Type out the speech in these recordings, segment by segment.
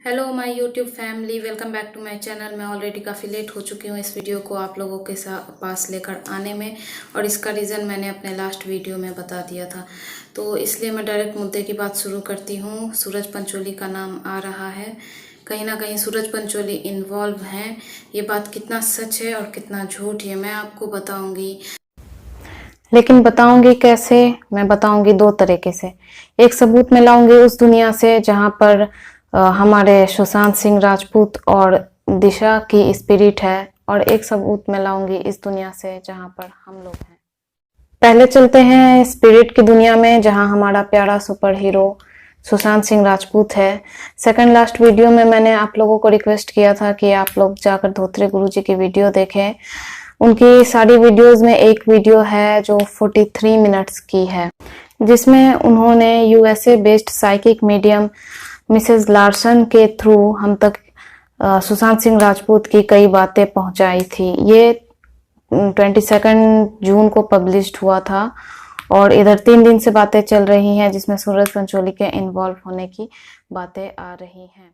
Hello my YouTube family, welcome back to my channel. मैं already काफ़ी late हो चुकी हूँ इस वीडियो को आप लोगों के पास लेकर आने में, और इसका रीज़न मैंने अपने लास्ट वीडियो में बता दिया था। तो इसलिए मैं डायरेक्ट मुद्दे की बात शुरू करती हूँ। सूरज पंचोली का नाम आ रहा है, कहीं ना कहीं सूरज पंचोली इन्वॉल्व हैं। ये बात कितना सच है और कितना झूठ है मैं आपको बताऊँगी, लेकिन बताऊंगी कैसे? मैं बताऊंगी दो तरीके से। एक सबूत में लाऊंगी उस दुनिया से जहां पर हमारे सुशांत सिंह राजपूत और दिशा की स्पिरिट है, और एक सबूत में लाऊंगी इस दुनिया से जहां पर हम लोग हैं। पहले चलते हैं स्पिरिट की दुनिया में, जहां हमारा प्यारा सुपर हीरो सुशांत सिंह राजपूत है। सेकंड लास्ट वीडियो में मैंने आप लोगों को रिक्वेस्ट किया था कि आप लोग जाकर धोत्रे गुरुजी की वीडियो देखें। उनकी सारी वीडियोस में एक वीडियो है जो 43 मिनट्स की है, जिसमें उन्होंने USA based psychic medium Mrs Larsen के थ्रू हम तक सुशांत सिंह राजपूत की कई बातें पहुंचाई थी। ये 22 जून को पब्लिश्ड हुआ था, और इधर 3 दिन से बातें चल रही हैं जिसमें सूरज पंचोली के इन्वॉल्व होने की बातें आ रही हैं।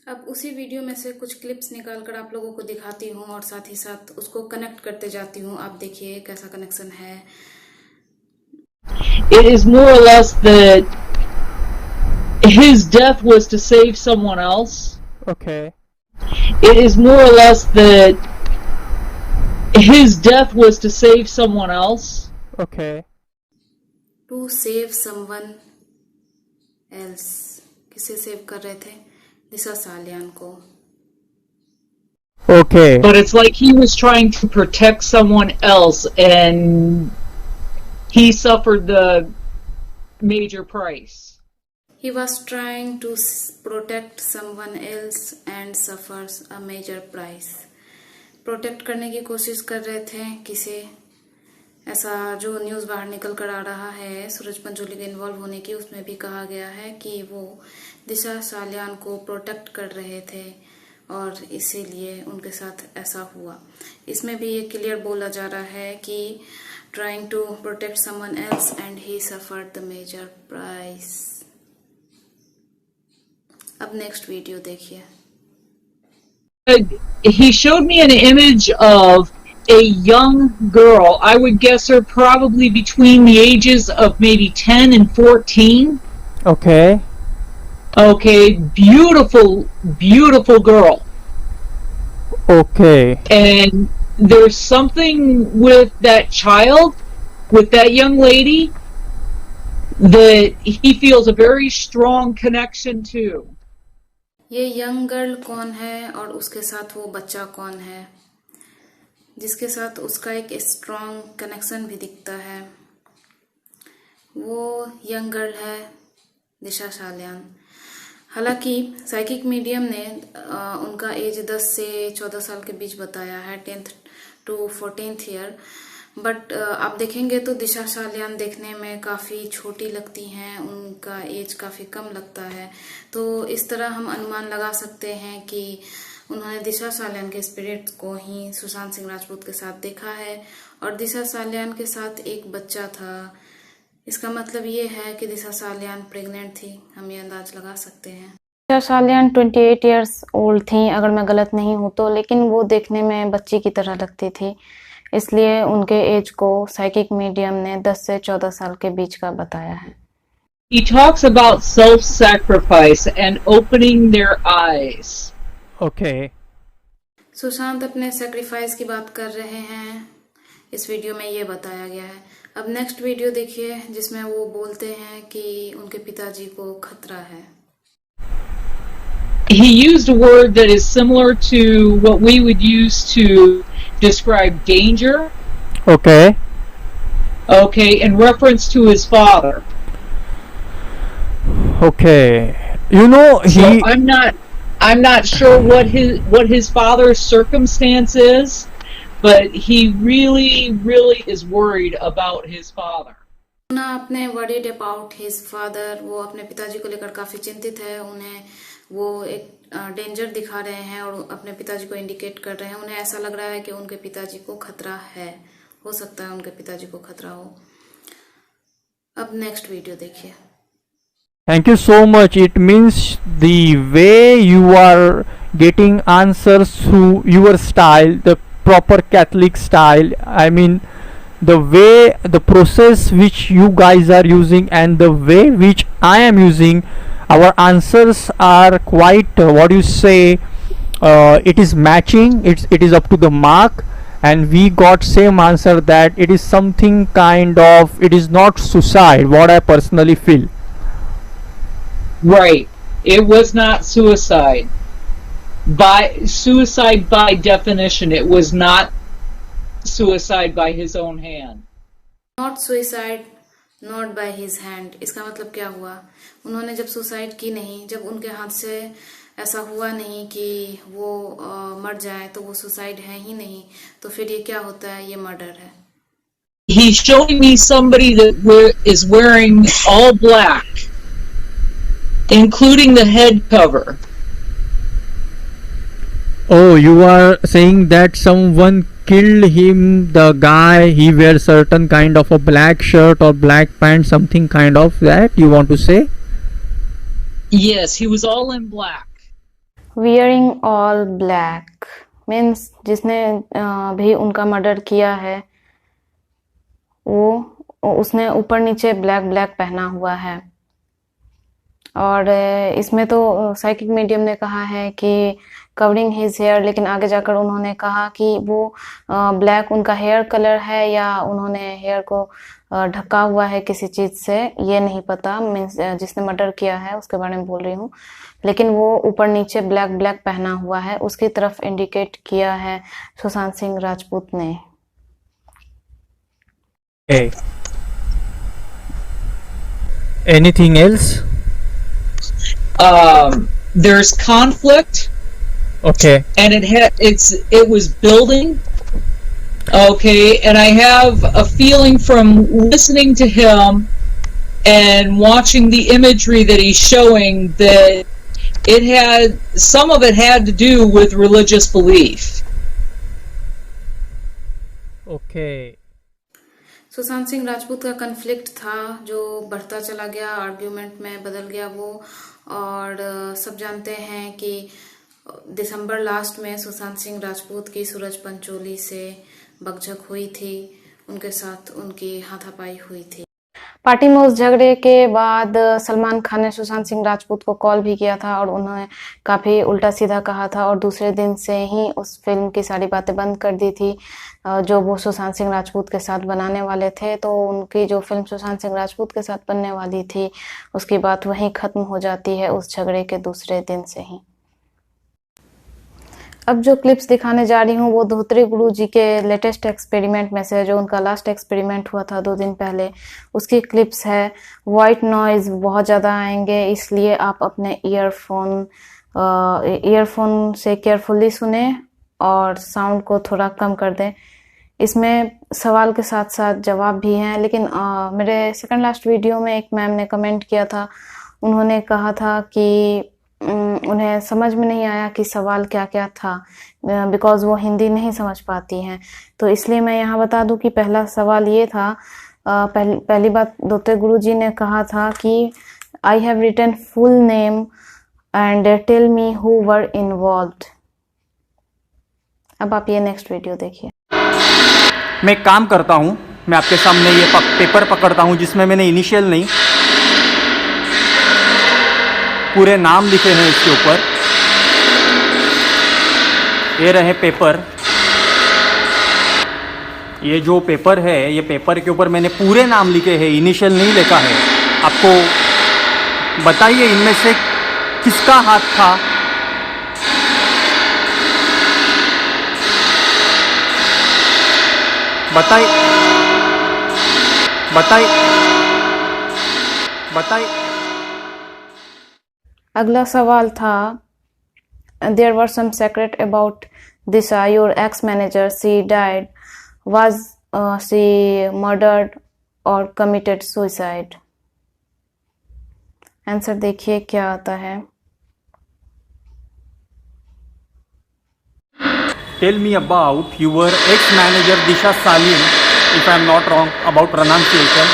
अब उसी वीडियो में से कुछ क्लिप्स निकाल कर आप लोगों को दिखाती हूँ, और साथ ही साथ उसको कनेक्ट करते जाती हूँ। आप देखिए कैसा कनेक्शन है। It is more or less that his death was to save someone else. Okay. It is more or less that his death was to save someone else. Okay. To save someone else. किसे save कर रहे थे? दिशा सालियान को। Okay. But it's like he was trying to protect someone else and he suffered the major price. He was trying to protect someone else and suffers a major price. Protect करने की कोशिश कर रहे थे किसे? ऐसा जो न्यूज़ बाहर निकल कर आ रहा है सूरज पंचोली के इन्वॉल्व होने की, उसमें भी कहा गया है कि वो दिशा सालियान को प्रोटेक्ट कर रहे थे और इसीलिए उनके साथ ऐसा हुआ। इसमें भी ये क्लियर बोला जा रहा है कि trying to protect someone else and he suffered the major price. अब नेक्स्ट वीडियो देखिए। He showed me an image of a young girl. I would guess her probably between the ages of maybe 10 and 14. Okay. Okay, beautiful, beautiful girl. Okay. And there's something with that child, with that young lady, that he feels a very strong connection to. ये young girl कौन है और उसके साथ वो बच्चा कौन है जिसके साथ उसका एक स्ट्रॉन्ग कनेक्शन भी दिखता है? वो यंग गर्ल है दिशा सालियान। हालांकि साइकिक मीडियम ने उनका एज 10 से 14 साल के बीच बताया है, 10th to 14th year. But आप देखेंगे तो दिशा सालियान देखने में काफ़ी छोटी लगती हैं, उनका एज काफ़ी कम लगता है। तो इस तरह हम अनुमान लगा सकते हैं कि उन्होंने दिशा सालियान के स्पिरिट को ही सुशांत सिंह राजपूत के साथ देखा है, और दिशा सालियान के साथ एक बच्चा था। इसका मतलब ये है कि दिशा सालियान प्रेग्नेंट थी, हम ये अंदाज लगा सकते हैं। दिशा सालियान 28 इयर्स ओल्ड थी अगर मैं गलत नहीं हूँ तो, लेकिन वो देखने में बच्ची की तरह लगती थी, इसलिए उनके एज को साइकिक मीडियम ने 10 से 14 साल के बीच का बताया है। He talks about self-sacrifice and opening their eyes. Okay. Sushant अपने सेक्रीफाइस की बात कर रहे हैं, इस वीडियो में ये बताया गया है। अब नेक्स्ट वीडियो देखिए जिसमें वो बोलते हैं कि उनके पिताजी को खतरा है। He used a word that is similar to what we would use to describe danger. Okay. Okay, in reference to his father. Okay. You know, So I'm not sure what his father's circumstance is, but he really is worried about his father. ना अपने worried about his father, वो अपने पिताजी को लेकर काफी चिंतित है। उन्हें वो एक डेंजर दिखा रहे हैं और अपने पिताजी को इंडिकेट कर रहे हैं। उन्हें ऐसा लग रहा है कि उनके पिताजी को खतरा है, हो सकता है उनके पिताजी को खतरा हो। अब नेक्स्ट वीडियो देखिए। Thank you so much. It means the way you are getting answers through your style, the proper Catholic style. I mean, the way, the process which you guys are using, and the way which I am using, our answers are quite, what do you say, it is matching, it is up to the mark, and we got same answer, that it is something kind of, it is not suicide, what I personally feel. Right. It was not suicide. Suicide by definition, it was not suicide by his own hand. Not suicide not by his hand. इसका मतलब क्या हुआ? उन्होंने जब suicide की नहीं, जब उनके हाथ से ऐसा हुआ नहीं कि वो मर जाए, तो वो सुसाइड है ही नहीं, तो फिर ये क्या होता है? ये मर्डर है। He's showing me somebody that is wearing all black, including the head cover. Oh, you are saying that someone killed him, the guy, he wears certain kind of a black shirt or black pant, something kind of that you want to say? Yes, he was all in black. Wearing all black means जिसने भी उनका murder किया है, वो उसने ऊपर नीचे black black पहना हुआ है। और इसमें तो साइकिक मीडियम ने कहा है कि कवरिंग हिज हेयर, लेकिन आगे जाकर उन्होंने कहा कि वो ब्लैक उनका हेयर कलर है या उन्होंने हेयर को ढका हुआ है किसी चीज से, ये नहीं पता। मीन्स जिसने मर्डर किया है उसके बारे में बोल रही हूँ, लेकिन वो ऊपर नीचे ब्लैक ब्लैक पहना हुआ है, उसकी तरफ इंडिकेट किया है सुशांत सिंह राजपूत ने। Okay. Anything else? There's conflict. Okay. And it was building. Okay, and I have a feeling from listening to him and watching the imagery that he's showing that some of it had to do with religious belief. Okay. Sushant Singh Rajput का conflict था जो बढ़ता चला गया, argument में बदल गया वो। और सब जानते हैं कि दिसंबर लास्ट में सुशांत सिंह राजपूत की सूरज पंचोली से बकझक हुई थी, उनके साथ उनकी हाथापाई हुई थी। पार्टी में उस झगड़े के बाद सलमान खान ने सुशांत सिंह राजपूत को कॉल भी किया था और उन्होंने काफी उल्टा सीधा कहा था, और दूसरे दिन से ही उस फिल्म की सारी बातें बंद कर दी थी जो वो सुशांत सिंह राजपूत के साथ बनाने वाले थे। तो उनकी जो फिल्म सुशांत सिंह राजपूत के साथ बनने वाली थी, उसकी बात वहीं खत्म हो जाती है उस झगड़े के दूसरे दिन से ही। अब जो क्लिप्स दिखाने जा रही हूँ वो धोत्री गुरु जी के लेटेस्ट एक्सपेरिमेंट में से, जो उनका लास्ट एक्सपेरिमेंट हुआ था 2 दिन पहले, उसकी क्लिप्स है। वाइट नॉइज बहुत ज़्यादा आएंगे, इसलिए आप अपने ईयरफोन से केयरफुली सुने और साउंड को थोड़ा कम कर दें। इसमें सवाल के साथ साथ जवाब भी हैं, लेकिन मेरे सेकंड लास्ट वीडियो में एक मैम ने कमेंट किया था, उन्होंने कहा था कि उन्हें समझ में नहीं आया कि सवाल क्या क्या था, बिकॉज वो हिंदी नहीं समझ पाती हैं। तो इसलिए मैं यहाँ बता दूं कि पहला सवाल ये था, पहली बात धोत्री गुरु जी ने कहा था कि I have written full name and tell me who were involved. अब आप ये नेक्स्ट वीडियो देखिए। मैं एक काम करता हूँ, मैं आपके सामने ये पेपर पकड़ता हूँ जिसमें मैंने इनिशियल नहीं पूरे नाम लिखे हैं इसके ऊपर। ये रहे पेपर, ये जो पेपर है, ये पेपर के ऊपर मैंने पूरे नाम लिखे हैं, इनिशियल नहीं लिखा है। आपको बताइए इनमें से किसका हाथ था? बताइए। अगला सवाल था, there were some secret about Disha, your ex-manager. She died. Was she murdered or committed suicide? Answer देखिए क्या आता है। Tell me about your ex-manager Disha Salim, if I am not wrong about pronunciation.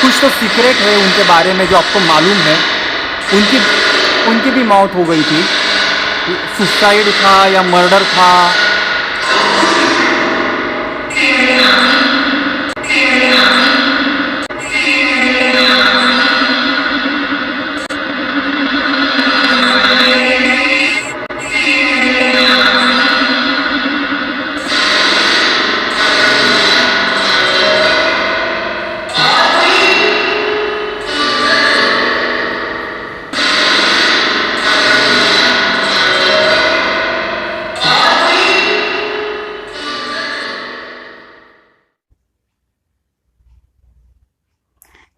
कुछ तो secret है उनके बारे में जो आपको मालूम है। उनकी भी मौत हो गई थी, सुसाइड था या मर्डर था।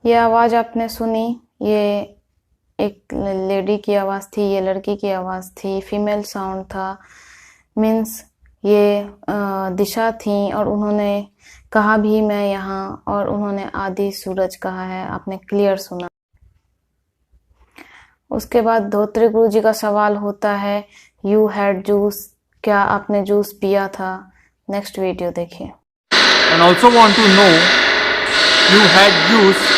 ये आवाज़ आपने सुनी, ये एक लेडी की आवाज़ थी, ये लड़की की आवाज़ थी, फीमेल साउंड था। मीन्स ये दिशा थी और उन्होंने कहा भी मैं यहाँ, और उन्होंने आदि सूरज कहा है, आपने क्लियर सुना। उसके बाद धोत्रे गुरु जी का सवाल होता है, यू हैड जूस, क्या आपने जूस पिया था? नेक्स्ट वीडियो देखिए। And also want to know, you had juice,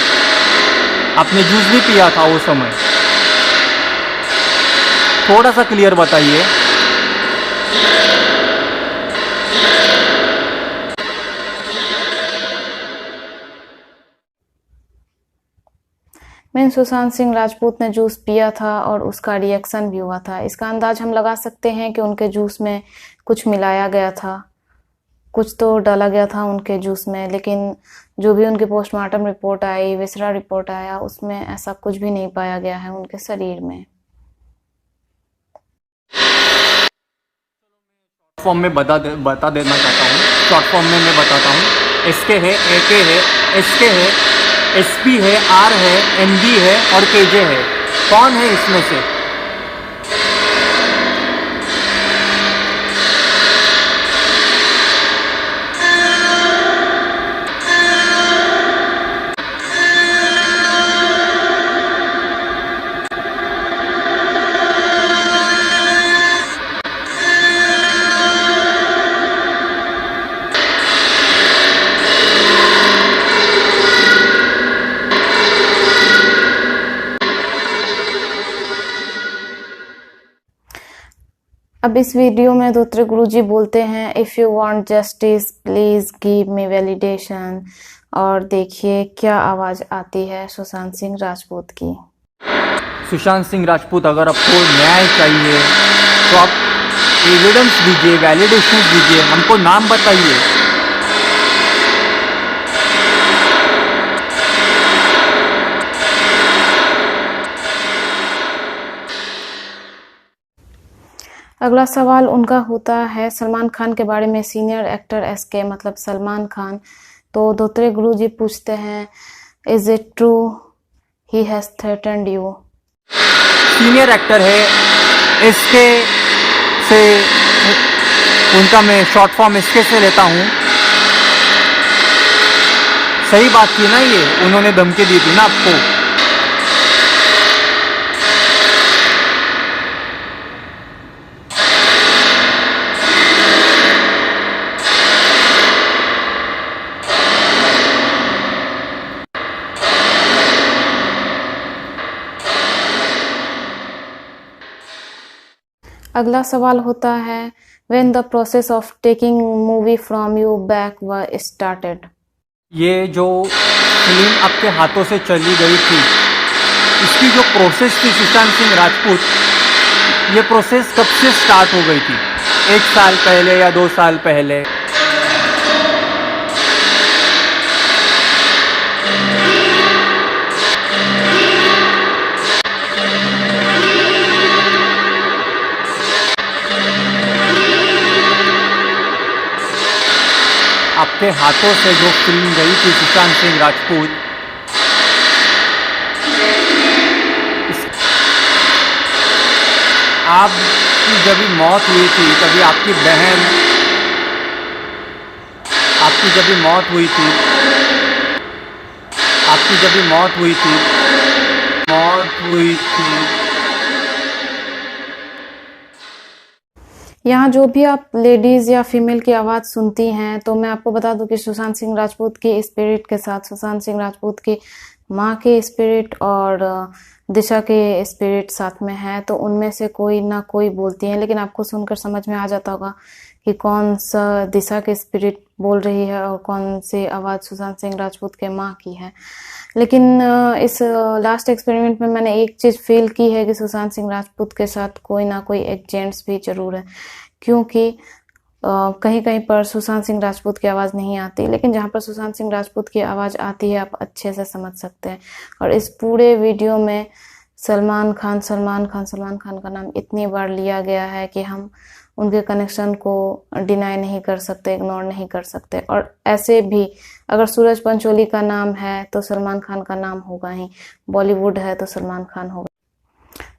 आपने जूस भी पिया था वो समय? थोड़ा सा क्लियर बताइए। मीन सुशांत सिंह राजपूत ने जूस पिया था और उसका रिएक्शन भी हुआ था। इसका अंदाज हम लगा सकते हैं कि उनके जूस में कुछ मिलाया गया था, कुछ तो डाला गया था उनके जूस में, लेकिन जो भी उनकी पोस्टमार्टम रिपोर्ट आई, विसरा रिपोर्ट आया, उसमें ऐसा कुछ भी नहीं पाया गया है उनके शरीर में। फॉर्म में बता देना चाहता हूँ। शॉर्ट फॉर्म में मैं बताता हूँ। एसके है, एके है, एसके है, एसपी है, आर है, एमबी है और केजे है। कौन है इसमें से? अब इस वीडियो में धोत्रे गुरुजी बोलते हैं, if you want justice please give me validation. और देखिए क्या आवाज आती है सुशांत सिंह राजपूत की। सुशांत सिंह राजपूत, अगर आपको न्याय चाहिए तो आप एविडेंस दीजिए, वैलिडेशन दीजिए, हमको नाम बताइए। अगला सवाल उनका होता है सलमान खान के बारे में, सीनियर एक्टर एसके मतलब सलमान खान। तो धोत्रे गुरुजी पूछते हैं, is it true he has threatened you? Senior actor है एसके से, उनका मैं शॉर्ट फॉर्म एसके से लेता हूँ। सही बात थी ना ये, उन्होंने धमकी दी थी ना आपको। अगला सवाल होता है, when the process of taking movie from you back were started? ये जो फिल्म आपके हाथों से चली गई थी, इसकी जो प्रोसेस थी सुशांत सिंह राजपूत, ये प्रोसेस कब से स्टार्ट हो गई थी? 1 साल पहले या 2 साल पहले? आपके हाथों से जो फिल्म गई थी सुशांत सिंह राजपूत, आपकी जब भी मौत हुई थी, तभी आपकी बहन, आपकी जब भी मौत हुई थी, आपकी जब भी मौत हुई थी, यहाँ जो भी आप लेडीज या फीमेल की आवाज़ सुनती हैं, तो मैं आपको बता दूं कि सुशांत सिंह राजपूत की स्पिरिट के साथ, सुशांत सिंह राजपूत की माँ के स्पिरिट और दिशा के स्पिरिट साथ में है, तो उनमें से कोई ना कोई बोलती है, लेकिन आपको सुनकर समझ में आ जाता होगा कि कौन सा दिशा के स्पिरिट बोल रही है और कौन सी आवाज़ सुशांत सिंह राजपूत के माँ की है। लेकिन इस लास्ट एक्सपेरिमेंट में मैंने एक चीज़ फील की है कि सुशांत सिंह राजपूत के साथ कोई ना कोई एक जेंट्स भी ज़रूर है, क्योंकि कहीं कहीं पर सुशांत सिंह राजपूत की आवाज़ नहीं आती, लेकिन जहाँ पर सुशांत सिंह राजपूत की आवाज़ आती है आप अच्छे से समझ सकते हैं। और इस पूरे वीडियो में सलमान खान का नाम इतनी बार लिया गया है कि हम उनके कनेक्शन को डिनाई नहीं कर सकते, इग्नोर नहीं कर सकते। और ऐसे भी अगर सूरज पंचोली का नाम है तो सलमान खान का नाम होगा ही, बॉलीवुड है तो सलमान खान होगा।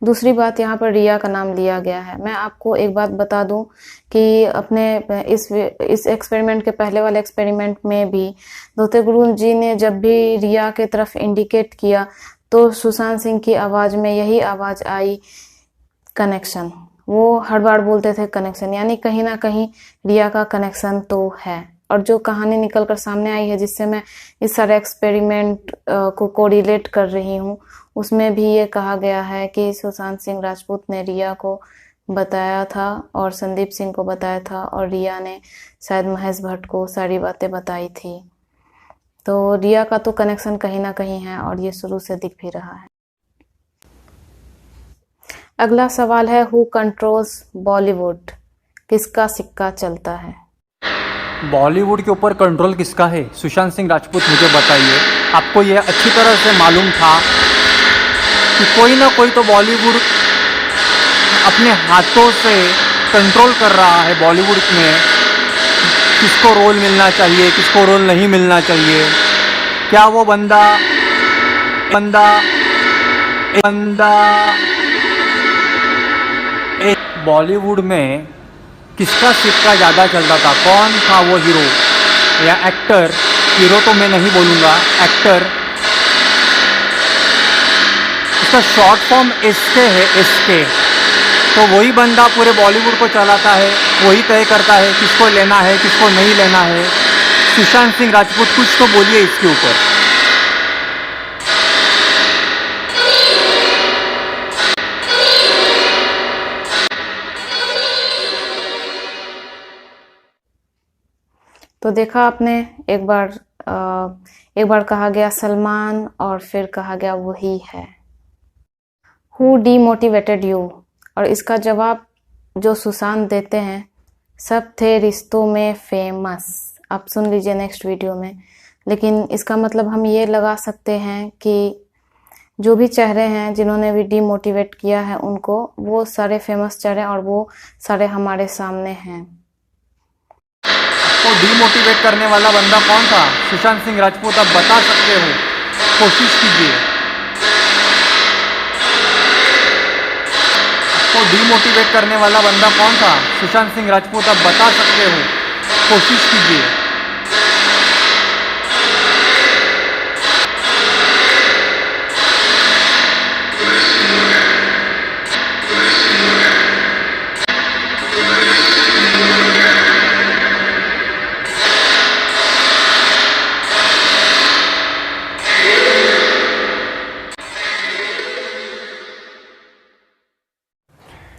दूसरी बात, यहाँ पर रिया का नाम लिया गया है। मैं आपको एक बात बता दूं कि अपने इस एक्सपेरिमेंट के पहले वाले एक्सपेरिमेंट में भी धोते गुरु जी ने जब भी रिया के तरफ इंडिकेट किया तो सुशांत सिंह की आवाज़ में यही आवाज़ आई, कनेक्शन। वो हर बार बोलते थे कनेक्शन, यानी कहीं ना कहीं रिया का कनेक्शन तो है। और जो कहानी निकल कर सामने आई है, जिससे मैं इस सारे एक्सपेरिमेंट को कोरिलेट कर रही हूँ, उसमें भी ये कहा गया है कि सुशांत सिंह राजपूत ने रिया को बताया था और संदीप सिंह को बताया था, और रिया ने शायद महेश भट्ट को सारी बातें बताई थी। तो रिया का तो कनेक्शन कहीं ना कहीं है और ये शुरू से दिख भी रहा है। अगला सवाल है, हु कंट्रोल्स बॉलीवुड? किसका सिक्का चलता है? बॉलीवुड के ऊपर कंट्रोल किसका है? सुशांत सिंह राजपूत, मुझे बताइए। आपको ये अच्छी तरह से मालूम था कि कोई ना कोई तो बॉलीवुड अपने हाथों से कंट्रोल कर रहा है। बॉलीवुड में किसको रोल मिलना चाहिए, किसको रोल नहीं मिलना चाहिए, क्या वो बंदा बॉलीवुड में किसका सिक्का ज़्यादा चलता था? कौन था वो हीरो या एक्टर? हीरो तो मैं नहीं बोलूँगा, एक्टर। इसका शॉर्ट फॉर्म एसके है, एसके। तो वही बंदा पूरे बॉलीवुड को चलाता है, वही तय करता है किसको लेना है, किसको नहीं लेना है। सुशांत सिंह राजपूत, कुछ तो बोलिए इसके ऊपर। तो देखा आपने, एक बार कहा गया सलमान और फिर कहा गया वही है। Who demotivated you? और इसका जवाब जो सुशांत देते हैं, सब थे रिश्तों में फेमस। आप सुन लीजिए नेक्स्ट वीडियो में। लेकिन इसका मतलब हम ये लगा सकते हैं कि जो भी चेहरे हैं जिन्होंने भी डीमोटिवेट किया है उनको, वो सारे फेमस चेहरे और वो सारे हमारे सामने हैं। तो डीमोटिवेट करने वाला बंदा कौन था? सुशांत सिंह राजपूत, आप बता सकते हो, कोशिश कीजिए। तो डीमोटिवेट करने वाला बंदा कौन था? सुशांत सिंह राजपूत, आप बता सकते हो, कोशिश कीजिए।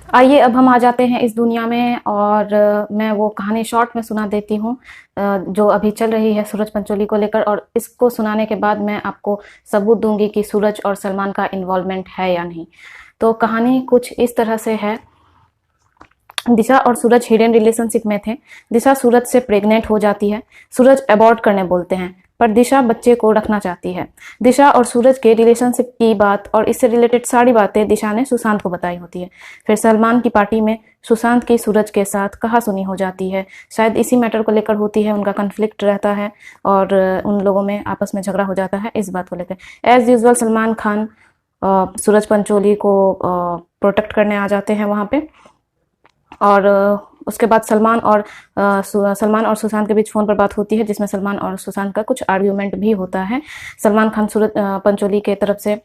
आइए अब हम आ जाते हैं इस दुनिया में, और मैं वो कहानी शॉर्ट में सुना देती हूँ जो अभी चल रही है सूरज पंचोली को लेकर। और इसको सुनाने के बाद मैं आपको सबूत दूंगी कि सूरज और सलमान का इन्वॉल्वमेंट है या नहीं। तो कहानी कुछ इस तरह से है। दिशा और सूरज हिडन रिलेशनशिप में थे। दिशा सूरज से प्रेग्नेंट हो जाती है। सूरज अबॉर्ट करने बोलते हैं, पर दिशा बच्चे को रखना चाहती है। दिशा और सूरज के रिलेशनशिप की बात और इससे रिलेटेड सारी बातें दिशा ने सुशांत को बताई होती है। फिर सलमान की पार्टी में सुशांत की सूरज के साथ कहासुनी हो जाती है। शायद इसी मैटर को लेकर होती है, उनका कन्फ्लिक्ट रहता है और उन लोगों में आपस में झगड़ा हो जाता है इस बात को लेकर। एज यूजुअल सलमान खान सूरज पंचोली को प्रोटेक्ट करने आ जाते हैं वहाँ पे, और उसके बाद सलमान और सुशांत के बीच फ़ोन पर बात होती है, जिसमें सलमान और सुशांत का कुछ आर्ग्यूमेंट भी होता है। सलमान खान सूरज पंचोली के तरफ से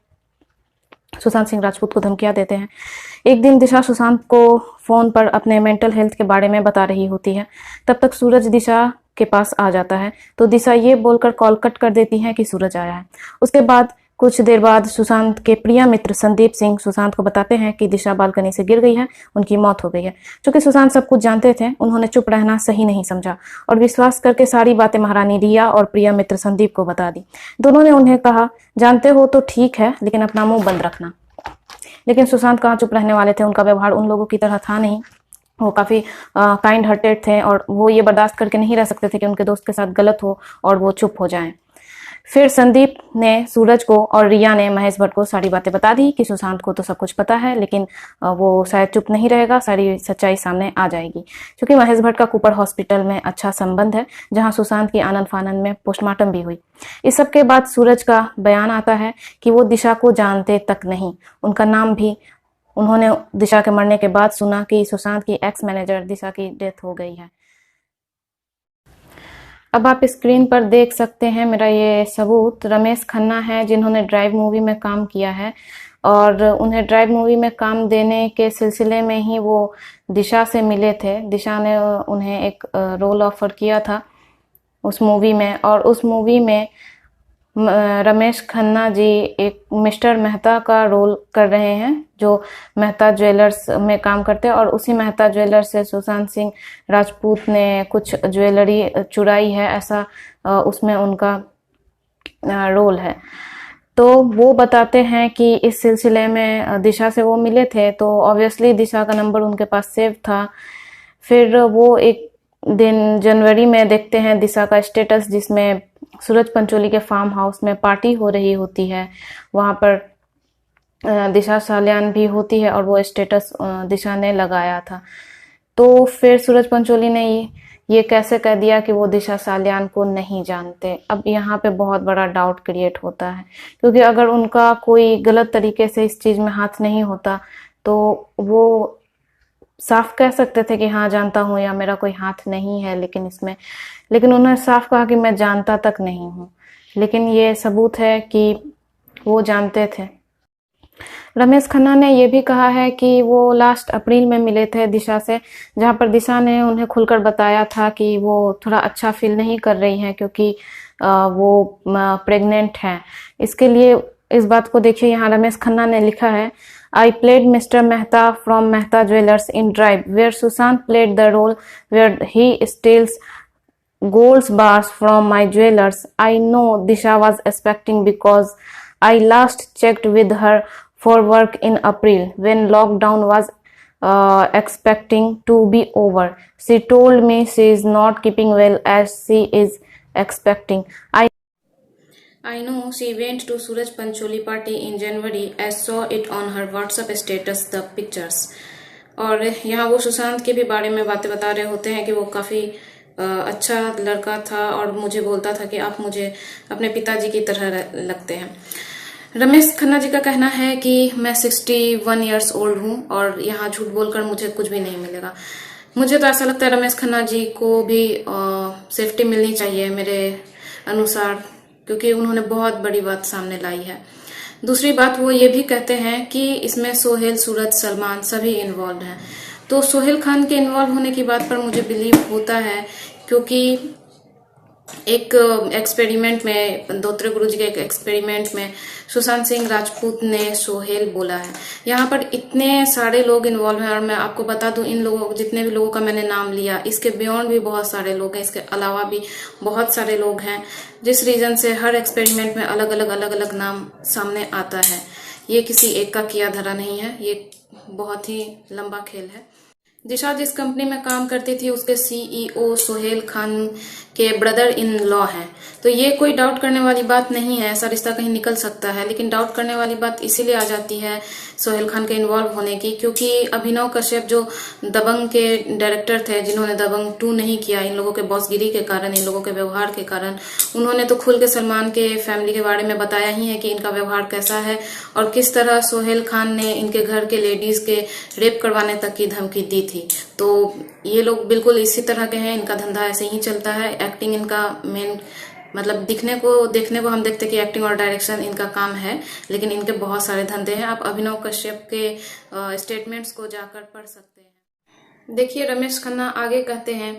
सुशांत सिंह राजपूत को धमकियां देते हैं। एक दिन दिशा सुशांत को फ़ोन पर अपने मेंटल हेल्थ के बारे में बता रही होती है। तब तक सूरज दिशा के पास आ जाता है, तो दिशा ये बोलकर कॉल कट कर देती है कि सूरज आया है। उसके बाद कुछ देर बाद सुशांत के प्रिय मित्र संदीप सिंह सुशांत को बताते हैं कि दिशा बालकनी से गिर गई है, उनकी मौत हो गई है। चूंकि सुशांत सब कुछ जानते थे, उन्होंने चुप रहना सही नहीं समझा और विश्वास करके सारी बातें महारानी रिया और प्रिय मित्र संदीप को बता दी। दोनों ने उन्हें कहा, जानते हो तो ठीक है, लेकिन अपना मुंह बंद रखना। लेकिन सुशांत कहाँ चुप रहने वाले थे। उनका व्यवहार उन लोगों की तरह था नहीं। वो काफ़ी काइंड हार्टेड थे और वो ये बर्दाश्त करके नहीं रह सकते थे कि उनके दोस्त के साथ गलत हो और वो चुप हो जाएं। फिर संदीप ने सूरज को और रिया ने महेश भट्ट को सारी बातें बता दी कि सुशांत को तो सब कुछ पता है, लेकिन वो शायद चुप नहीं रहेगा, सारी सच्चाई सामने आ जाएगी। क्योंकि महेश भट्ट का कुपर हॉस्पिटल में अच्छा संबंध है, जहां सुशांत की आनंद फानंद में पोस्टमार्टम भी हुई। इस सब के बाद सूरज का बयान आता है कि वो दिशा को जानते तक नहीं, उनका नाम भी उन्होंने दिशा के मरने के बाद सुना कि सुशांत की एक्स मैनेजर दिशा की डेथ हो गई है। अब आप स्क्रीन पर देख सकते हैं मेरा ये सबूत रमेश खन्ना है, जिन्होंने ड्राइव मूवी में काम किया है और उन्हें ड्राइव मूवी में काम देने के सिलसिले में ही वो दिशा से मिले थे। दिशा ने उन्हें एक रोल ऑफर किया था उस मूवी में और उस मूवी में रमेश खन्ना जी एक मिस्टर मेहता का रोल कर रहे हैं, जो मेहता ज्वेलर्स में काम करते हैं और उसी मेहता ज्वेलर्स से सुशांत सिंह राजपूत ने कुछ ज्वेलरी चुराई है, ऐसा उसमें उनका रोल है। तो वो बताते हैं कि इस सिलसिले में दिशा से वो मिले थे, तो ऑब्वियसली दिशा का नंबर उनके पास सेव था। फिर वो एक दिन जनवरी में देखते हैं दिशा का स्टेटस, जिसमें सूरज पंचोली के फार्म हाउस में पार्टी हो रही होती है। वहाँ पर दिशा सालियान भी होती है और वो स्टेटस दिशा ने लगाया था। तो फिर सूरज पंचोली ने ये कैसे कह दिया कि वो दिशा सालियान को नहीं जानते। अब यहाँ पे बहुत बड़ा डाउट क्रिएट होता है, क्योंकि अगर उनका कोई गलत तरीके से इस चीज़ में हाथ नहीं होता तो वो साफ कह सकते थे कि हाँ जानता हूँ या मेरा कोई हाथ नहीं है, लेकिन उन्होंने साफ कहा कि मैं जानता तक नहीं हूँ। लेकिन ये सबूत है कि वो जानते थे। रमेश खन्ना ने ये भी कहा है कि वो लास्ट अप्रैल में मिले थे दिशा से, जहाँ पर दिशा ने उन्हें खुलकर बताया था कि वो थोड़ा अच्छा फील नहीं कर रही हैं, क्योंकि वो प्रेग्नेंट हैं। इसके लिए इस बात को देखिए, यहाँ रमेश खन्ना ने लिखा है, I played Mr. Mehta from Mehta Jewelers in Drive, where Sushant played the role where he steals gold bars from my jewelers. I know Disha was expecting because I last checked with her for work in April when lockdown was expecting to be over. She told me she is not keeping well as she is expecting. I know she went to Suraj Pancholi party in January. I saw it on her WhatsApp status, the pictures. और यहाँ वो सुशांत के भी बारे में बातें बता रहे होते हैं कि वो काफ़ी अच्छा लड़का था और मुझे बोलता था कि आप मुझे अपने पिताजी की तरह लगते हैं। रमेश खन्ना जी का कहना है कि मैं 61 ईयर्स ओल्ड हूँ और यहाँ झूठ बोलकर मुझे कुछ भी नहीं मिलेगा। मुझे तो ऐसा लगता है रमेश खन्ना जी को भी सेफ्टी मिलनी चाहिए मेरे अनुसार, क्योंकि उन्होंने बहुत बड़ी बात सामने लाई है। दूसरी बात वो ये भी कहते हैं कि इसमें सोहेल, सूरज, सलमान सभी इन्वॉल्व हैं। तो सोहेल खान के इन्वॉल्व होने की बात पर मुझे बिलीव होता है, क्योंकि एक एक्सपेरिमेंट में, धोत्रे गुरु जी के एक एक्सपेरिमेंट में सुशांत सिंह राजपूत ने सोहेल बोला है। यहाँ पर इतने सारे लोग इन्वॉल्व हैं और मैं आपको बता दूं, इन लोगों, जितने भी लोगों का मैंने नाम लिया, इसके बियॉन्ड भी बहुत सारे लोग हैं, इसके अलावा भी बहुत सारे लोग हैं, जिस रीजन से हर एक्सपेरिमेंट में अलग अलग नाम सामने आता है। ये किसी एक का किया धरा नहीं है, ये बहुत ही लंबा खेल है। दिशा जिस कंपनी में काम करती थी उसके CEO सोहेल खान के ब्रदर इन लॉ हैं, तो ये कोई डाउट करने वाली बात नहीं है। ऐसा रिश्ता कहीं निकल सकता है, लेकिन डाउट करने वाली बात इसीलिए आ जाती है सोहेल खान के इन्वॉल्व होने की, क्योंकि अभिनव कश्यप जो दबंग के डायरेक्टर थे, जिन्होंने दबंग 2 नहीं किया, इन लोगों के बॉसगिरी के कारण, इन लोगों के व्यवहार के कारण, उन्होंने तो खुल के सलमान के फैमिली के बारे में बताया ही है कि इनका व्यवहार कैसा है और किस तरह सोहेल खान ने इनके घर के लेडीज के रेप करवाने तक की धमकी दी थी। तो ये लोग बिल्कुल इसी तरह के हैं, इनका धंधा ऐसे ही चलता है। एक्टिंग इनका मेन, मतलब देखने को हम देखते कि एक्टिंग और डायरेक्शन इनका काम है, लेकिन इनके बहुत सारे धंधे हैं। आप अभिनव कश्यप के स्टेटमेंट्स को जाकर पढ़ सकते हैं। देखिए रमेश खन्ना आगे कहते हैं,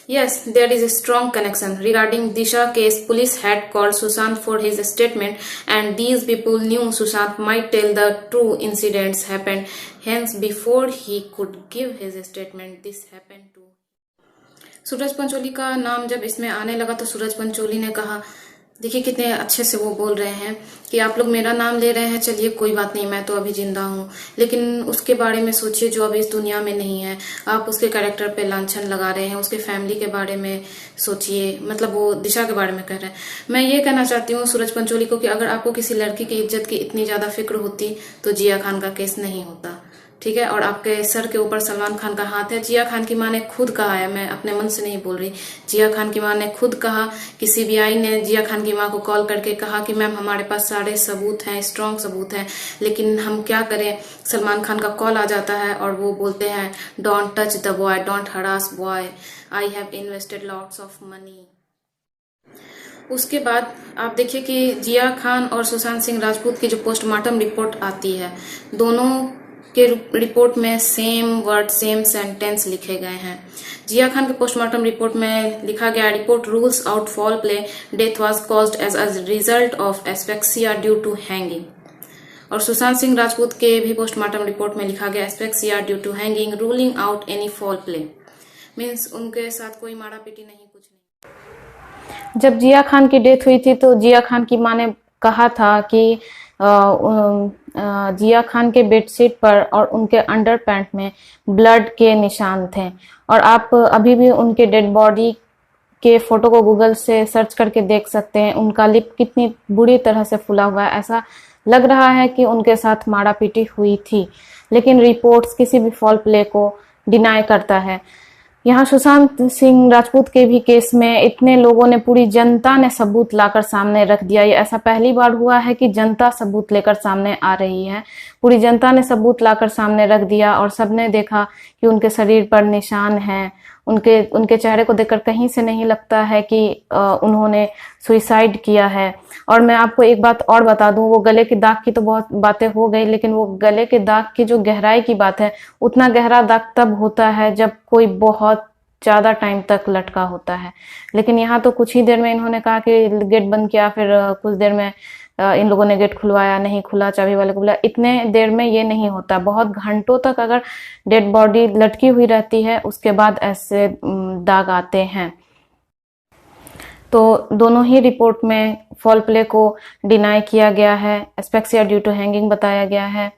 yes there is a strong connection regarding Disha case. Police had called Sushant for his statement and these people knew Sushant might tell the true incidents happened. Hence before he could give his statement this happened to. सूरज पंचोली का नाम जब इसमें आने लगा तो सूरज पंचोली ने कहा, देखिए कितने अच्छे से वो बोल रहे हैं कि आप लोग मेरा नाम ले रहे हैं, चलिए कोई बात नहीं, मैं तो अभी जिंदा हूँ, लेकिन उसके बारे में सोचिए जो अभी इस दुनिया में नहीं है। आप उसके कैरेक्टर पे लांछन लगा रहे हैं, उसके फैमिली के बारे में सोचिए, मतलब वो दिशा के बारे में कह रहे हैं। मैं ये कहना चाहती हूँ सूरज पंचोली को कि अगर आपको किसी लड़की की इज्जत की इतनी ज्यादा फिक्र होती तो जिया खान का केस नहीं होता, ठीक है। और आपके सर के ऊपर सलमान खान का हाथ है। जिया खान की मां ने खुद कहा है, मैं अपने मन से नहीं बोल रही, जिया खान की मां ने खुद कहा कि सीबीआई ने जिया खान की मां को कॉल करके कहा कि मैम हमारे पास सारे सबूत हैं, स्ट्रॉन्ग सबूत हैं, लेकिन हम क्या करें, सलमान खान का कॉल आ जाता है और वो बोलते हैं don't touch the boy, don't harass boy, I have invested lots of money. उसके बाद आप देखिए कि जिया खान और सुशांत सिंह राजपूत की जो पोस्टमार्टम रिपोर्ट आती है, दोनों के रिपोर्ट में सेम वर्ड सेम सेंटेंस लिखे गए हैं। जिया खान के पोस्टमार्टम रिपोर्ट में लिखा गया, report rules out foul play, death was caused as a result of asphyxia due to hanging. और सुशांत सिंह राजपूत के भी पोस्टमार्टम रिपोर्ट में लिखा गया, asphyxia due to hanging, ruling out any foul play, means उनके साथ कोई मारा पीटी नहीं, कुछ नहीं। जब जिया खान की डेथ हुई थी तो जिया खान की मां ने कहा था कि जिया खान के बेडशीट पर और उनके अंडरपैंट में ब्लड के निशान थे। और आप अभी भी उनके डेड बॉडी के फोटो को गूगल से सर्च करके देख सकते हैं, उनका लिप कितनी बुरी तरह से फूला हुआ है, ऐसा लग रहा है कि उनके साथ मारा पीटी हुई थी। लेकिन रिपोर्ट्स किसी भी फॉल प्ले को डिनाई करता है। यहाँ सुशांत सिंह राजपूत के भी केस में इतने लोगों ने, पूरी जनता ने सबूत लाकर सामने रख दिया। ये ऐसा पहली बार हुआ है कि जनता सबूत लेकर सामने आ रही है। पूरी जनता ने सबूत लाकर सामने रख दिया और सबने देखा कि उनके शरीर पर निशान हैं। उनके चेहरे को देखकर कहीं से नहीं लगता है कि उन्होंने सुसाइड किया है। और मैं आपको एक बात और बता दूं, वो गले के दाग की तो बहुत बातें हो गई, लेकिन वो गले के दाग की जो गहराई की बात है, उतना गहरा दाग तब होता है जब कोई बहुत ज्यादा टाइम तक लटका होता है। लेकिन यहाँ तो कुछ ही देर में इन्होंने कहा कि गेट बंद किया, फिर कुछ देर में इन लोगों ने गेट खुलवाया, नहीं खुला, चाबी वाले को बुलाया। इतने देर में ये नहीं होता, बहुत घंटों तक अगर डेड बॉडी लटकी हुई रहती है उसके बाद ऐसे दाग आते हैं। तो दोनों ही रिपोर्ट में फॉल प्ले को डिनाई किया गया है, एस्फेक्सिया ड्यू टू हैंगिंग बताया गया है।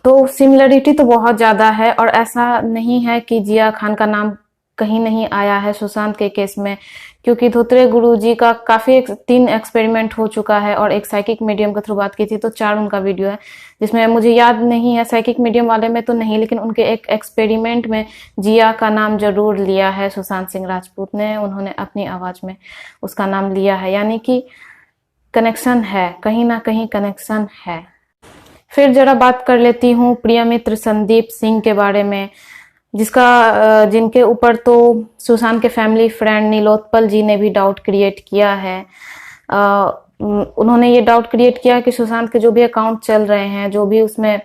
तो सिमिलरिटी तो बहुत ज्यादा है। और ऐसा नहीं है कि जिया खान का नाम कहीं नहीं आया है सुशांत के केस में, क्योंकि धोत्रे गुरुजी का काफी 3 एक्सपेरिमेंट हो चुका है और एक साइकिक मीडियम के थ्रू बात की थी, तो 4 उनका वीडियो है, जिसमें मुझे याद नहीं है साइकिक मीडियम वाले में तो नहीं, लेकिन उनके एक एक्सपेरिमेंट में जिया का नाम जरूर लिया है सुशांत सिंह राजपूत ने, उन्होंने अपनी आवाज में उसका नाम लिया है। यानी कि कनेक्शन है, कहीं ना कहीं कनेक्शन है। फिर जरा बात कर लेती हूँ प्रिय मित्र संदीप सिंह के बारे में, जिनके ऊपर तो सुशांत के फैमिली फ्रेंड नीलोत्पल जी ने भी डाउट क्रिएट किया है। उन्होंने ये डाउट क्रिएट किया कि सुशांत के जो भी अकाउंट चल रहे हैं, जो भी उसमें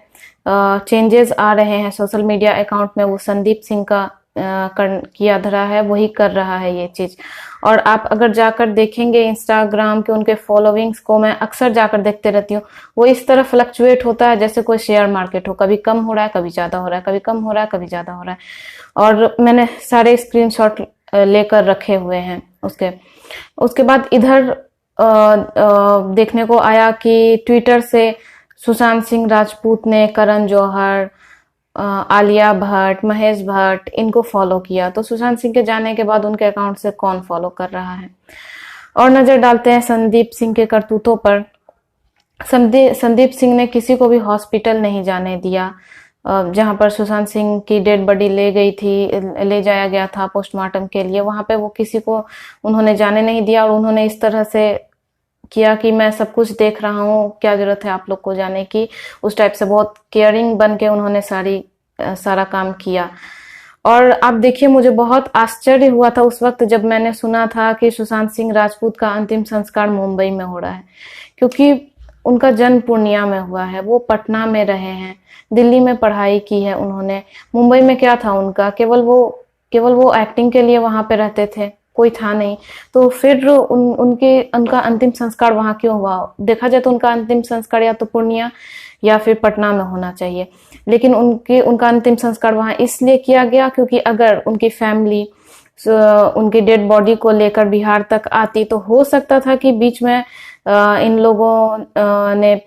चेंजेस आ रहे हैं सोशल मीडिया अकाउंट में, वो संदीप सिंह का किया धरा है, वही कर रहा है ये चीज। और आप अगर जाकर देखेंगे इंस्टाग्राम के उनके फॉलोइंग्स को, मैं अक्सर जाकर देखते रहती हूँ, वो इस तरह फ्लक्चुएट होता है जैसे कोई शेयर मार्केट हो, कभी कम हो रहा है, कभी ज्यादा हो रहा है, कभी कम हो रहा है, कभी ज्यादा हो रहा है। और मैंने सारे स्क्रीनशॉट लेकर रखे हुए हैं उसके बाद इधर देखने को आया कि ट्विटर से सुशांत सिंह राजपूत ने करण जौहर, आलिया भट्ट, महेश भट्ट, इनको फॉलो किया। तो सुशांत सिंह के जाने के बाद उनके अकाउंट से कौन फॉलो कर रहा है। और नजर डालते हैं संदीप सिंह के करतूतों पर। संदीप सिंह ने किसी को भी हॉस्पिटल नहीं जाने दिया जहां पर सुशांत सिंह की डेड बॉडी ले जाया गया था पोस्टमार्टम के लिए, वहां पे वो किसी को उन्होंने जाने नहीं दिया। और उन्होंने इस तरह से किया कि मैं सब कुछ देख रहा हूँ, क्या जरूरत है आप लोग को जाने की, उस टाइप से बहुत केयरिंग बन के उन्होंने सारा काम किया। और आप देखिए, मुझे बहुत आश्चर्य हुआ था उस वक्त जब मैंने सुना था कि सुशांत सिंह राजपूत का अंतिम संस्कार मुंबई में हो रहा है, क्योंकि उनका जन्म पूर्णिया में हुआ है, वो पटना में रहे हैं, दिल्ली में पढ़ाई की है उन्होंने। मुंबई में क्या था उनका, केवल वो एक्टिंग के लिए वहां पे रहते थे, कोई था नहीं। तो फिर उनका अंतिम संस्कार वहां क्यों हुआ? देखा जाए तो उनका अंतिम संस्कार या तो पूर्णिया या फिर पटना में होना चाहिए, लेकिन उनका अंतिम संस्कार वहां इसलिए किया गया क्योंकि अगर उनकी फैमिली उनकी डेड बॉडी को लेकर बिहार तक आती तो हो सकता था कि बीच में इन लोगों ने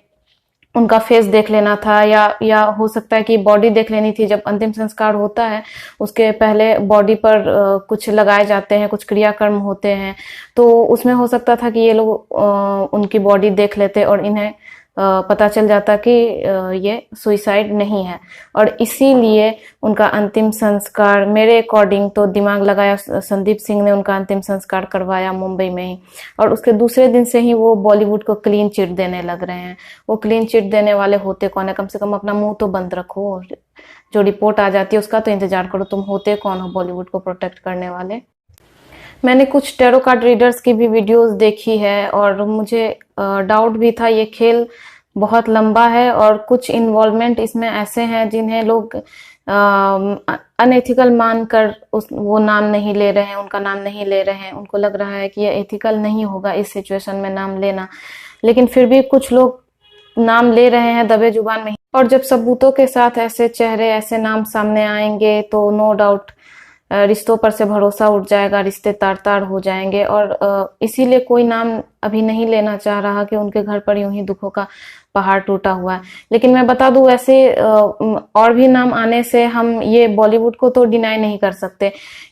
उनका फेस देख लेना था, या हो सकता है कि बॉडी देख लेनी थी। जब अंतिम संस्कार होता है उसके पहले बॉडी पर कुछ लगाए जाते हैं, कुछ क्रियाकर्म होते हैं, तो उसमें हो सकता था कि ये लोग उनकी बॉडी देख लेते और इन्हें पता चल जाता कि ये सुइसाइड नहीं है। और इसीलिए उनका अंतिम संस्कार मेरे अकॉर्डिंग तो दिमाग लगाया संदीप सिंह ने उनका अंतिम संस्कार करवाया मुंबई में ही, और उसके दूसरे दिन से ही वो बॉलीवुड को क्लीन चिट देने लग रहे हैं। वो क्लीन चिट देने वाले होते कौन है? कम से कम अपना मुंह तो बंद रखो, जो रिपोर्ट आ जाती है उसका तो इंतजार करो। तुम होते कौन हो बॉलीवुड को प्रोटेक्ट करने वाले? मैंने कुछ टैरो कार्ड रीडर्स की भी वीडियोस देखी है और मुझे डाउट भी था। ये खेल बहुत लंबा है और कुछ इन्वॉल्वमेंट इसमें ऐसे हैं जिन्हें लोग अनएथिकल मानकर वो नाम नहीं ले रहे हैं, उनका नाम नहीं ले रहे हैं। उनको लग रहा है कि ये एथिकल नहीं होगा इस सिचुएशन में नाम लेना, लेकिन फिर भी कुछ लोग नाम ले रहे हैं दबे जुबान में। और जब सबूतों के साथ ऐसे चेहरे, ऐसे नाम सामने आएंगे तो नो डाउट रिश्तों पर से भरोसा उठ जाएगा, रिश्ते तार तार हो जाएंगे। और इसीलिए कोई नाम अभी नहीं लेना चाह रहा कि उनके घर पर यूं ही दुखों का पहाड़ टूटा हुआ है। लेकिन मैं बता दूं, ऐसे और भी नाम आने से हम ये बॉलीवुड को तो डिनाई नहीं कर सकते,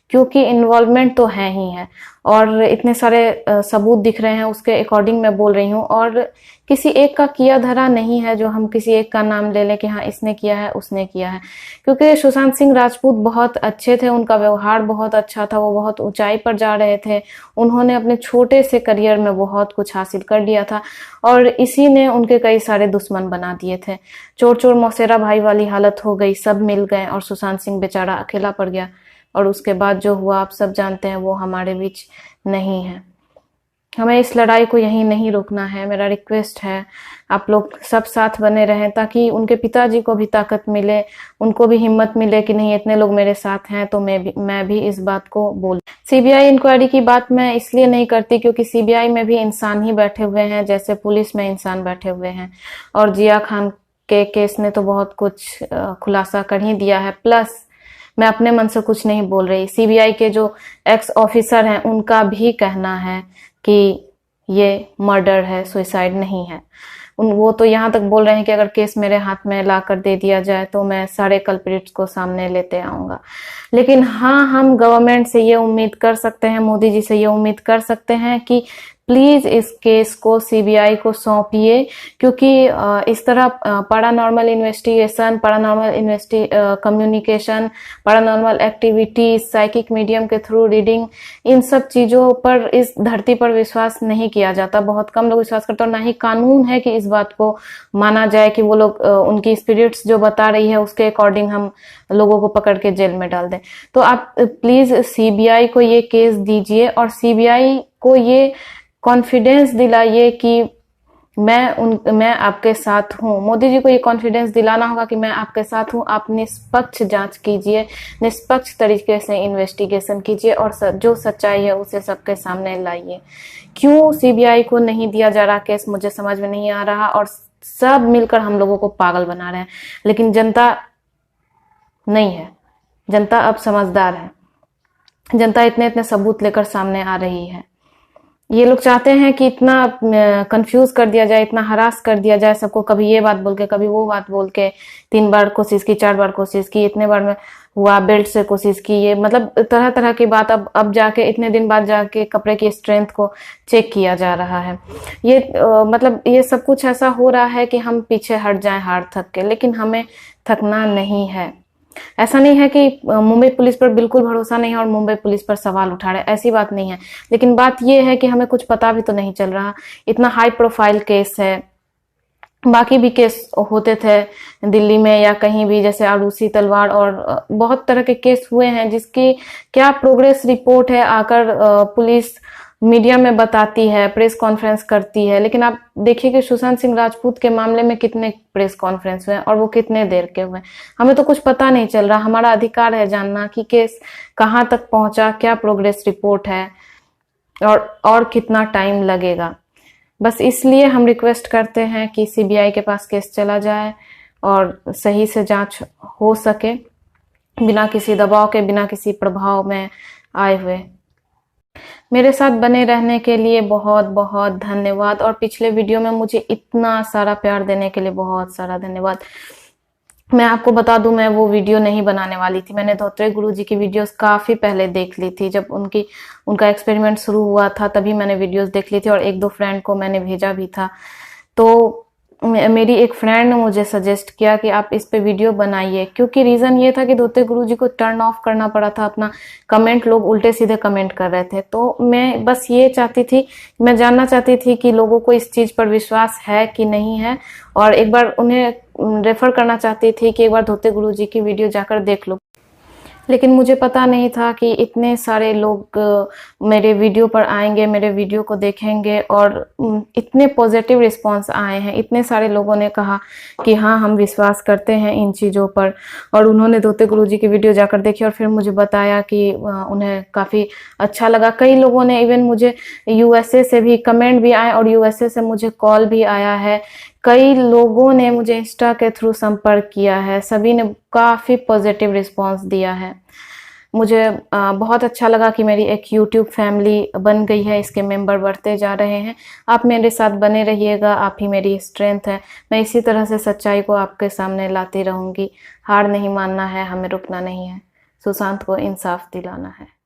क्योंकि इन्वॉल्वमेंट तो है ही है और इतने सारे सबूत दिख रहे हैं, उसके अकॉर्डिंग मैं बोल रही हूँ। और किसी एक का किया धरा नहीं है जो हम किसी एक का नाम ले लें कि हाँ इसने किया है, उसने किया है। क्योंकि सुशांत सिंह राजपूत बहुत अच्छे थे, उनका व्यवहार बहुत अच्छा था, वो बहुत ऊंचाई पर जा रहे थे, उन्होंने अपने छोटे से करियर में बहुत कुछ हासिल कर लिया था और इसी ने उनके कई सारे दुश्मन बना दिए थे। चोर चोर मौसेरा भाई वाली हालत हो गई, सब मिल गए और सुशांत सिंह बेचारा अकेला पड़ गया। और उसके बाद जो हुआ आप सब जानते हैं, वो हमारे बीच नहीं है। हमें इस लड़ाई को यहीं नहीं रोकना है। मेरा रिक्वेस्ट है आप लोग सब साथ बने रहें ताकि उनके पिताजी को भी ताकत मिले, उनको भी हिम्मत मिले कि नहीं इतने लोग मेरे साथ हैं तो मैं भी इस बात को बोल। सीबीआई इंक्वायरी की बात मैं इसलिए नहीं करती क्योंकि सीबीआई में भी इंसान ही बैठे हुए हैं, जैसे पुलिस में इंसान बैठे हुए हैं। और जिया खान के केस ने तो बहुत कुछ खुलासा कर ही दिया है। प्लस मैं अपने मन से कुछ नहीं बोल रही, सीबीआई के जो एक्स ऑफिसर हैं उनका भी कहना है कि ये मर्डर है, सुसाइड नहीं है। वो तो यहाँ तक बोल रहे हैं कि अगर केस मेरे हाथ में ला कर दे दिया जाए तो मैं सारे कल्प्रिट्स को सामने लेते आऊंगा। लेकिन हाँ, हम गवर्नमेंट से ये उम्मीद कर सकते हैं, मोदी जी से ये उम्मीद कर सकते हैं कि प्लीज इस केस को सीबीआई को सौंपिए, क्योंकि इस तरह paranormal investigation, communication, paranormal activity, psychic medium के थ्रू रीडिंग, इन सब चीजों पर इस धरती पर विश्वास नहीं किया जाता। बहुत कम लोग विश्वास करते हैं और ना ही कानून है कि इस बात को माना जाए कि वो लोग उनकी स्पिरिट्स जो बता रही है उसके अकॉर्डिंग हम लोगों को पकड़ के जेल में डाल दें। तो आप प्लीज सीबीआई को ये केस दीजिए और सीबीआई को ये कॉन्फिडेंस दिलाइए कि मैं आपके साथ हूँ। मोदी जी को ये कॉन्फिडेंस दिलाना होगा कि मैं आपके साथ हूँ। आप निष्पक्ष जांच कीजिए, निष्पक्ष तरीके से इन्वेस्टिगेशन कीजिए और जो सच्चाई है उसे सबके सामने लाइए। क्यों सीबीआई को नहीं दिया जा रहा केस, मुझे समझ में नहीं आ रहा। और सब मिलकर हम लोगों को पागल बना रहे हैं, लेकिन जनता नहीं है। जनता अब समझदार है, जनता इतने सबूत लेकर सामने आ रही है। ये लोग चाहते हैं कि इतना कंफ्यूज कर दिया जाए, इतना हरास कर दिया जाए सबको, कभी ये बात बोल के कभी वो बात बोल के। 3 बार कोशिश की, 4 बार कोशिश की, इतने बार में हुआ, बेल्ट से कोशिश की, ये मतलब तरह तरह की बात। अब जाके इतने दिन बाद जाके कपड़े की स्ट्रेंथ को चेक किया जा रहा है। ये मतलब ये सब कुछ ऐसा हो रहा है कि हम पीछे हट जाएं हार थक के, लेकिन हमें थकना नहीं है। ऐसा नहीं है कि मुंबई पुलिस पर बिल्कुल भरोसा नहीं है और मुंबई पुलिस पर सवाल उठा रहे, ऐसी बात नहीं है। लेकिन बात यह है कि हमें कुछ पता भी तो नहीं चल रहा। इतना हाई प्रोफाइल केस है, बाकी भी केस होते थे दिल्ली में या कहीं भी, जैसे आरूसी तलवार और बहुत तरह के केस हुए हैं जिसकी क्या प्रोग्रेस रिपोर्ट है आकर पुलिस मीडिया में बताती है, प्रेस कॉन्फ्रेंस करती है, लेकिन आप देखिए कि सुशांत सिंह राजपूत के मामले में कितने प्रेस कॉन्फ्रेंस हुए और वो कितने देर के हुए। हमें तो कुछ पता नहीं चल रहा। हमारा अधिकार है जानना कि केस कहाँ तक पहुंचा, क्या प्रोग्रेस रिपोर्ट है और कितना टाइम लगेगा। बस इसलिए हम रिक्वेस्ट करते हैं कि सीबीआई के पास केस चला जाए और सही से जांच हो सके, बिना किसी दबाव के, बिना किसी प्रभाव में आए हुए। मेरे साथ बने रहने के लिए बहुत बहुत धन्यवाद, और पिछले वीडियो में मुझे इतना सारा प्यार देने के लिए बहुत सारा धन्यवाद। मैं आपको बता दूं, मैं वो वीडियो नहीं बनाने वाली थी। मैंने धोत्रे गुरुजी की वीडियोस काफ़ी पहले देख ली थी। जब उनका एक्सपेरिमेंट शुरू हुआ था तभी मैंने वीडियोस देख ली थी और एक दो फ्रेंड को मैंने भेजा भी था। तो मेरी एक फ्रेंड ने मुझे सजेस्ट किया कि आप इस पे वीडियो बनाइए, क्योंकि रीज़न ये था कि धोत्रे गुरुजी को टर्न ऑफ करना पड़ा था अपना कमेंट। लोग उल्टे सीधे कमेंट कर रहे थे। तो मैं बस ये चाहती थी, मैं जानना चाहती थी कि लोगों को इस चीज़ पर विश्वास है कि नहीं है, और एक बार उन्हें रेफर करना चाहती थी कि एक बार धोत्रे गुरुजी की वीडियो जाकर देख लो। लेकिन मुझे पता नहीं था कि इतने सारे लोग मेरे वीडियो पर आएंगे, मेरे वीडियो को देखेंगे, और इतने पॉजिटिव रिस्पांस आए हैं। इतने सारे लोगों ने कहा कि हाँ, हम विश्वास करते हैं इन चीज़ों पर, और उन्होंने धोत्रे गुरुजी की वीडियो जाकर देखी और फिर मुझे बताया कि उन्हें काफ़ी अच्छा लगा। कई लोगों ने, इवन मुझे यूएसए से भी कमेंट भी आए और यूएसए से मुझे कॉल भी आया है। कई लोगों ने मुझे इंस्टा के थ्रू संपर्क किया है। सभी ने काफ़ी पॉजिटिव रिस्पांस दिया है। मुझे बहुत अच्छा लगा कि मेरी एक यूट्यूब फैमिली बन गई है, इसके मेंबर बढ़ते जा रहे हैं। आप मेरे साथ बने रहिएगा, आप ही मेरी स्ट्रेंथ है। मैं इसी तरह से सच्चाई को आपके सामने लाती रहूँगी। हार नहीं मानना है, हमें रुकना नहीं है। सुशांत को इंसाफ दिलाना है।